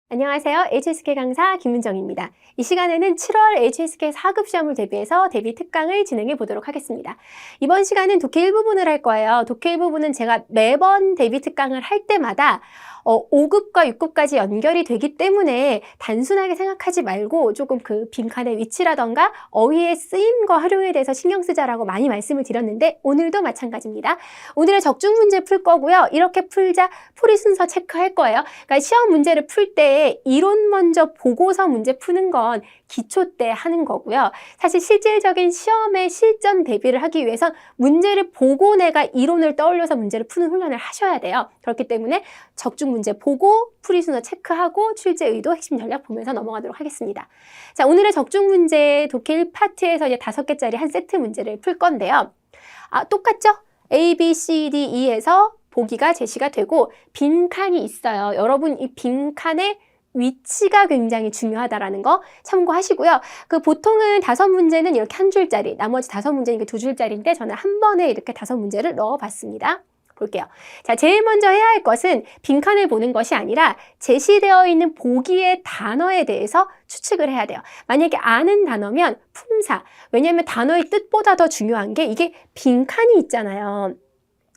안녕하세요. HSK 강사 김은정입니다. 이 시간에는 7월 HSK 4급 시험을 대비해서 대비 특강을 진행해 보도록 하겠습니다. 이번 시간은 독해 일부분을 할 거예요. 독해 일부분은 제가 매번 대비 특강을 할 때마다 5급과 6급까지 연결이 되기 때문에 단순하게 생각하지 말고 조금 그 빈칸의 위치라던가 어휘의 쓰임과 활용에 대해서 신경 쓰자라고 많이 말씀을 드렸는데 오늘도 마찬가지입니다. 오늘의 적중 문제 풀 거고요. 이렇게 풀자 풀이 순서 체크할 거예요. 그러니까 시험 문제를 풀 때 이론 먼저 보고서 문제 푸는 건 기초 때 하는 거고요. 사실 실질적인 시험에 실전 대비를 하기 위해선 문제를 보고 내가 이론을 떠올려서 문제를 푸는 훈련을 하셔야 돼요. 그렇기 때문에 적중 문제 보고 풀이 순서 체크하고 출제 의도 핵심 전략 보면서 넘어가도록 하겠습니다. 자, 오늘의 적중 문제 독해 1파트에서 이제 5개짜리 한 세트 문제를 풀 건데요. 똑같죠? A, B, C, D, E에서 보기가 제시가 되고 빈칸이 있어요. 여러분 이 빈칸의 위치가 굉장히 중요하다라는 거 참고하시고요. 그 보통은 5문제는 이렇게 한 줄짜리, 나머지 5문제는 2줄짜리인데 저는 한 번에 이렇게 5문제를 넣어봤습니다. 볼게요. 자, 제일 먼저 해야 할 것은 빈칸을 보는 것이 아니라 제시되어 있는 보기의 단어에 대해서 추측을 해야 돼요. 만약에 아는 단어면 품사. 왜냐하면 단어의 뜻보다 더 중요한 게 이게 빈칸이 있잖아요.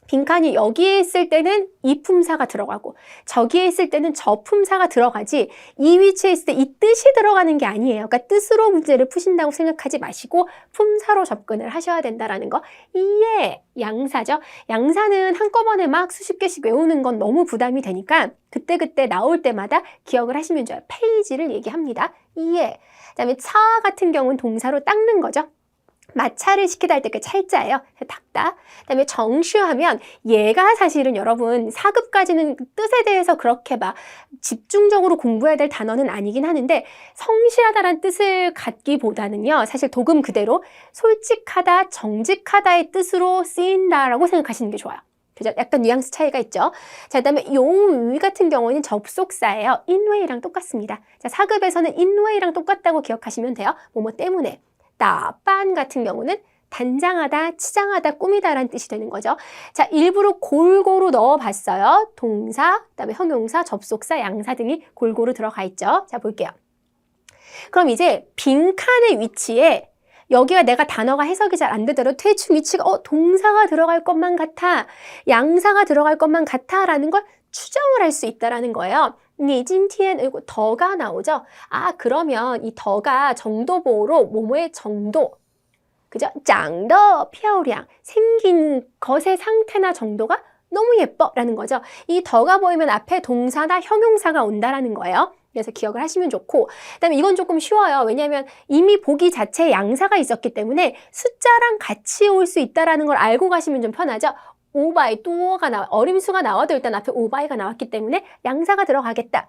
빈칸이 여기에 있을 때는 이 품사가 들어가고 저기에 있을 때는 저 품사가 들어가지 이 위치에 있을 때 이 뜻이 들어가는 게 아니에요. 그러니까 뜻으로 문제를 푸신다고 생각하지 마시고 품사로 접근을 하셔야 된다는 거. 이해, 양사죠. 양사는 한꺼번에 막 수십 개씩 외우는 건 너무 부담이 되니까 그때그때 나올 때마다 기억을 하시면 좋아요. 페이지를 얘기합니다. 이해. 그다음에 차 같은 경우는 동사로 닦는 거죠. 마찰을 시키다 할 때 그 찰자예요. 닦다. 그다음에 정슈하면 얘가 사실은 여러분 4급까지는 뜻에 대해서 그렇게 막 집중적으로 공부해야 될 단어는 아니긴 하는데 성실하다라는 뜻을 갖기보다는요. 사실 도금 그대로 솔직하다, 정직하다의 뜻으로 쓰인다라고 생각하시는 게 좋아요. 그죠? 약간 뉘앙스 차이가 있죠. 자, 그다음에 용 같은 경우는 접속사예요. 인웨이랑 똑같습니다. 자, 4급에서는 인웨이랑 똑같다고 기억하시면 돼요. 뭐뭐 때문에. 따빤 같은 경우는 단장하다, 치장하다, 꾸미다라는 뜻이 되는 거죠. 자, 일부러 골고루 넣어봤어요. 동사, 그다음에 형용사, 접속사, 양사 등이 골고루 들어가 있죠. 자, 볼게요. 그럼 이제 빈칸의 위치에 여기가 내가 단어가 해석이 잘 안 되더라도 대충 위치가 동사가 들어갈 것만 같아, 양사가 들어갈 것만 같아라는 걸 추정을 할 수 있다라는 거예요. 니今天 이거 더가 나오죠? 그러면 이 더가 정도보호로 뭐뭐의 정도, 그죠? 长得漂亮, 생긴 것의 상태나 정도가 너무 예뻐라는 거죠. 이 더가 보이면 앞에 동사나 형용사가 온다라는 거예요. 그래서 기억을 하시면 좋고, 그다음에 이건 조금 쉬워요. 왜냐하면 이미 보기 자체에 양사가 있었기 때문에 숫자랑 같이 올 수 있다라는 걸 알고 가시면 좀 편하죠. 5바이 또가 어림수가 나와도 일단 앞에 5바이가 나왔기 때문에 양사가 들어가겠다.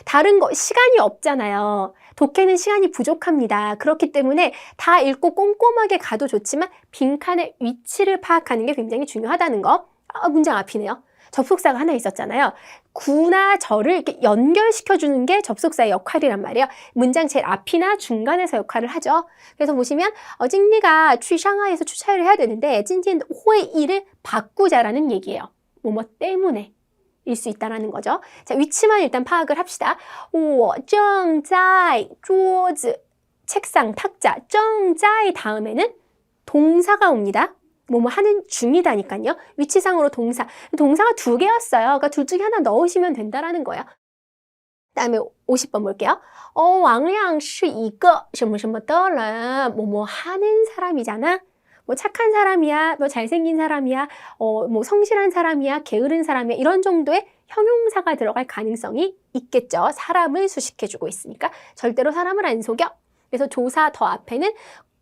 다른 거 시간이 없잖아요. 독해는 시간이 부족합니다. 그렇기 때문에 다 읽고 꼼꼼하게 가도 좋지만 빈칸의 위치를 파악하는 게 굉장히 중요하다는 거. 문장 앞이네요. 접속사가 하나 있었잖아요. 구나 저를 이렇게 연결시켜주는 게 접속사의 역할이란 말이에요. 문장 제일 앞이나 중간에서 역할을 하죠. 그래서 보시면 찡리가 샹하이에서 출차를 해야 되는데 찡찡 호의이를 바꾸자라는 얘기예요. 뭐뭐 때문에 일 수 있다라는 거죠. 자, 위치만 일단 파악을 합시다. 我正在桌子 책상, 탁자, 正在다음에는 동사가 옵니다. 뭐뭐 하는 중이다니까요. 위치상으로 동사가 2개였어요. 그러니까 둘 중에 하나 넣으시면 된다라는 거예요. 그다음에 50번 볼게요. 왕량 是一个什么什么的人 뭐뭐 하는 사람이잖아. 뭐 착한 사람이야, 뭐 잘생긴 사람이야, 뭐 성실한 사람이야, 게으른 사람이야 이런 정도의 형용사가 들어갈 가능성이 있겠죠. 사람을 수식해주고 있으니까 절대로 사람을 안 속여. 그래서 조사 더 앞에는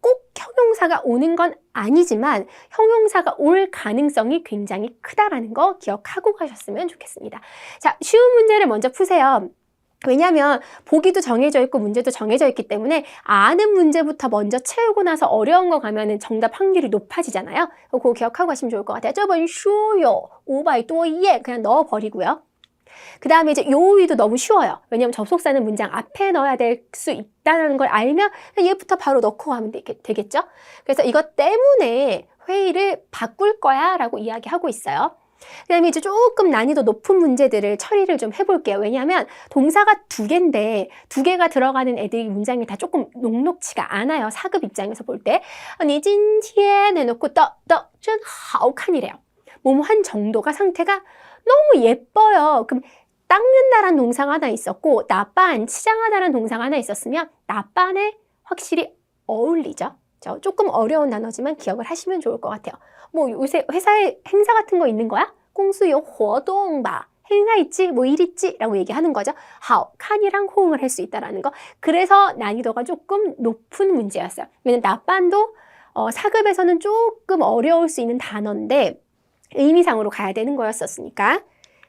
꼭 형용사가 오는 건 아니지만 형용사가 올 가능성이 굉장히 크다라는 거 기억하고 가셨으면 좋겠습니다. 자, 쉬운 문제를 먼저 푸세요. 왜냐하면 보기도 정해져 있고 문제도 정해져 있기 때문에 아는 문제부터 먼저 채우고 나서 어려운 거 가면은 정답 확률이 높아지잖아요. 그거 기억하고 가시면 좋을 것 같아요. 这本书有500多页 그냥 넣어버리고요. 그 다음에 이제 요 위도 너무 쉬워요. 왜냐면 접속사는 문장 앞에 넣어야 될 수 있다는 걸 알면 얘부터 바로 넣고 가면 되겠죠? 그래서 이것 때문에 회의를 바꿀 거야 라고 이야기하고 있어요. 그 다음에 이제 조금 난이도 높은 문제들을 처리를 좀 해볼게요. 왜냐하면 동사가 2개인데 2개가 들어가는 애들이 문장이 다 조금 녹록치가 않아요. 4급 입장에서 볼 때. 你今天 해놓고 真好看이래요. 뭐뭐한 정도가 상태가 너무 예뻐요. 그럼 닦는다라는 동사가 하나 있었고 나빤, 치장하다라는 동사가 하나 있었으면 나빤에 확실히 어울리죠. 조금 어려운 단어지만 기억을 하시면 좋을 것 같아요. 뭐 요새 회사에 행사 같은 거 있는 거야? 공수요活动봐. 행사 있지? 뭐 일 있지? 라고 얘기하는 거죠. 好看이랑 호응을 할 수 있다라는 거. 그래서 난이도가 조금 높은 문제였어요. 왜냐면 나빤도 4급에서는 조금 어려울 수 있는 단어인데 의미상으로 가야 되는 거였었으니까.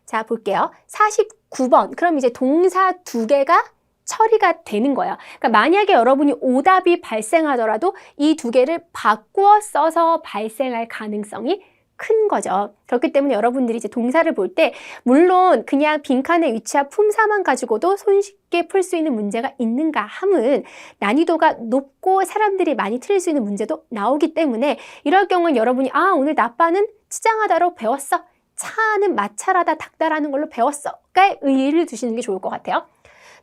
자, 볼게요. 49번. 그럼 이제 동사 2개가 처리가 되는 거예요. 그러니까 만약에 여러분이 오답이 발생하더라도 이 2개를 바꾸어 써서 발생할 가능성이 큰 거죠. 그렇기 때문에 여러분들이 이제 동사를 볼 때 물론 그냥 빈칸의 위치와 품사만 가지고도 손쉽게 풀 수 있는 문제가 있는가 함은 난이도가 높고 사람들이 많이 틀릴 수 있는 문제도 나오기 때문에 이럴 경우는 여러분이 오늘 나빠는 치장하다로 배웠어. 차는 마찰하다 닦다라는 걸로 배웠어.가 의의를 두시는 게 좋을 것 같아요.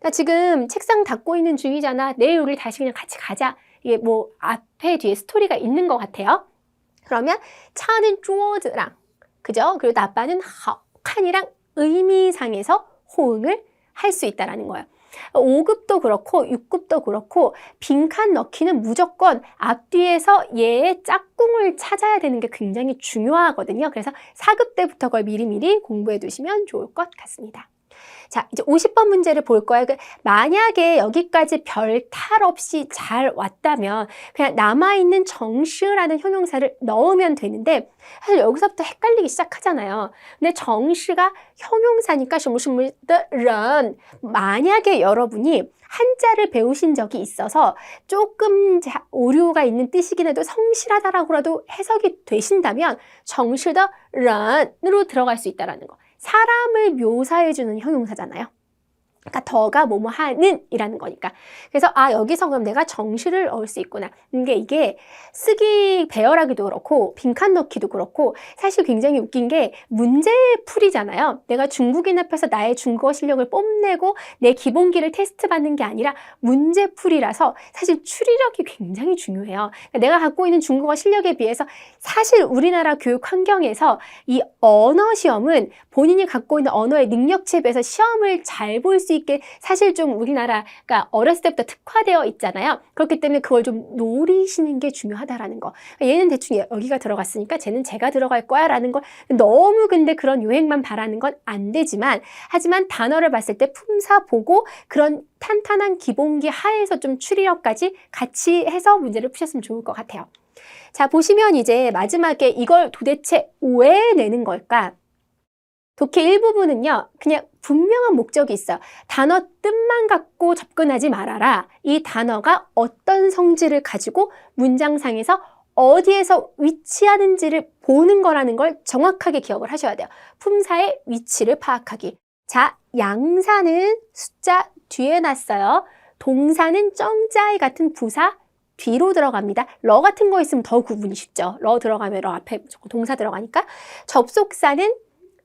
나 지금 책상 닦고 있는 중이잖아. 내일 우리 다시 그냥 같이 가자. 이게 뭐 앞에 뒤에 스토리가 있는 것 같아요. 그러면 차는 쪼즈랑 그죠? 그리고 나빠는 칸이랑 의미상에서 호응을 할 수 있다라는 거예요. 5급도 그렇고 6급도 그렇고 빈칸 넣기는 무조건 앞뒤에서 얘의 짝꿍을 찾아야 되는 게 굉장히 중요하거든요. 그래서 4급 때부터 그걸 미리미리 공부해 두시면 좋을 것 같습니다. 자, 이제 50번 문제를 볼 거예요. 만약에 여기까지 별 탈 없이 잘 왔다면 그냥 남아있는 정시라는 형용사를 넣으면 되는데 사실 여기서부터 헷갈리기 시작하잖아요. 근데 정시가 형용사니까 什么什么的人 만약에 여러분이 한자를 배우신 적이 있어서 조금 오류가 있는 뜻이긴 해도 성실하다라고라도 해석이 되신다면 정시的人으로 들어갈 수 있다는 거. 사람을 묘사해주는 형용사잖아요. 그러니까 더가 뭐뭐 하는 이라는 거니까. 그래서 여기서 그럼 내가 정시를 넣을 수 있구나. 이게 쓰기 배열하기도 그렇고 빈칸 넣기도 그렇고 사실 굉장히 웃긴 게 문제풀이잖아요. 내가 중국인 앞에서 나의 중국어 실력을 뽐내고 내 기본기를 테스트 받는 게 아니라 문제풀이라서 사실 추리력이 굉장히 중요해요. 그러니까 내가 갖고 있는 중국어 실력에 비해서 사실 우리나라 교육 환경에서 이 언어 시험은 본인이 갖고 있는 언어의 능력치에 비해서 시험을 잘 볼 수 있게 사실 좀 우리나라가 어렸을 때부터 특화되어 있잖아요. 그렇기 때문에 그걸 좀 노리시는 게 중요하다라는 거. 얘는 대충 여기가 들어갔으니까 쟤는 제가 들어갈 거야 라는 걸 너무 근데 그런 요행만 바라는 건 안 되지만 하지만 단어를 봤을 때 품사 보고 그런 탄탄한 기본기 하에서 좀 추리력까지 같이 해서 문제를 푸셨으면 좋을 것 같아요. 자, 보시면 이제 마지막에 이걸 도대체 왜 내는 걸까? 독해 일부분은요, 그냥 분명한 목적이 있어요. 단어 뜻만 갖고 접근하지 말아라. 이 단어가 어떤 성질을 가지고 문장상에서 어디에서 위치하는지를 보는 거라는 걸 정확하게 기억을 하셔야 돼요. 품사의 위치를 파악하기. 자, 양사는 숫자 뒤에 놨어요. 동사는 정자이 같은 부사 뒤로 들어갑니다. 러 같은 거 있으면 더 구분이 쉽죠. 러 들어가면 러 앞에 동사 들어가니까. 접속사는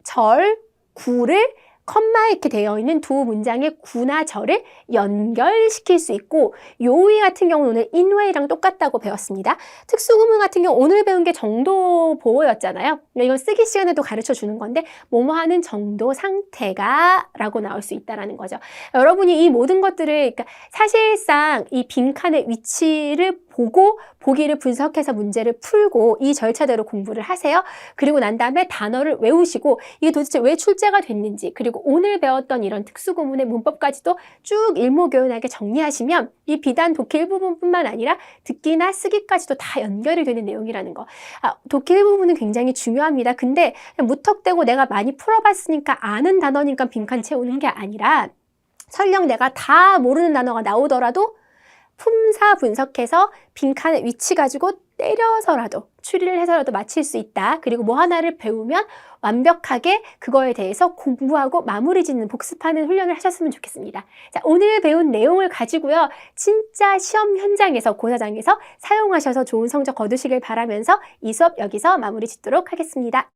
절, 구를 컴마 이렇게 되어 있는 두 문장의 구나 절을 연결시킬 수 있고 요의 같은 경우는 오늘 인웨이랑 똑같다고 배웠습니다. 특수구문 같은 경우 오늘 배운 게 정도 보호였잖아요. 이건 쓰기 시간에도 가르쳐 주는 건데 뭐뭐 하는 정도 상태가 라고 나올 수 있다는 거죠. 여러분이 이 모든 것들을 그러니까 사실상 이 빈칸의 위치를 보고 보기를 분석해서 문제를 풀고 이 절차대로 공부를 하세요. 그리고 난 다음에 단어를 외우시고 이게 도대체 왜 출제가 됐는지 그리고 오늘 배웠던 이런 특수구문의 문법까지도 쭉 일목요연하게 정리하시면 이 비단 독해 일부분뿐만 아니라 듣기나 쓰기까지도 다 연결이 되는 내용이라는 거. 독해 일부분은 굉장히 중요합니다. 근데 무턱대고 내가 많이 풀어봤으니까 아는 단어니까 빈칸 채우는 게 아니라 설령 내가 다 모르는 단어가 나오더라도 품사 분석해서 빈칸의 위치 가지고 때려서라도 추리를 해서라도 맞힐 수 있다. 그리고 뭐 하나를 배우면 완벽하게 그거에 대해서 공부하고 마무리 짓는 복습하는 훈련을 하셨으면 좋겠습니다. 자, 오늘 배운 내용을 가지고요. 진짜 시험 현장에서 고사장에서 사용하셔서 좋은 성적 거두시길 바라면서 이 수업 여기서 마무리 짓도록 하겠습니다.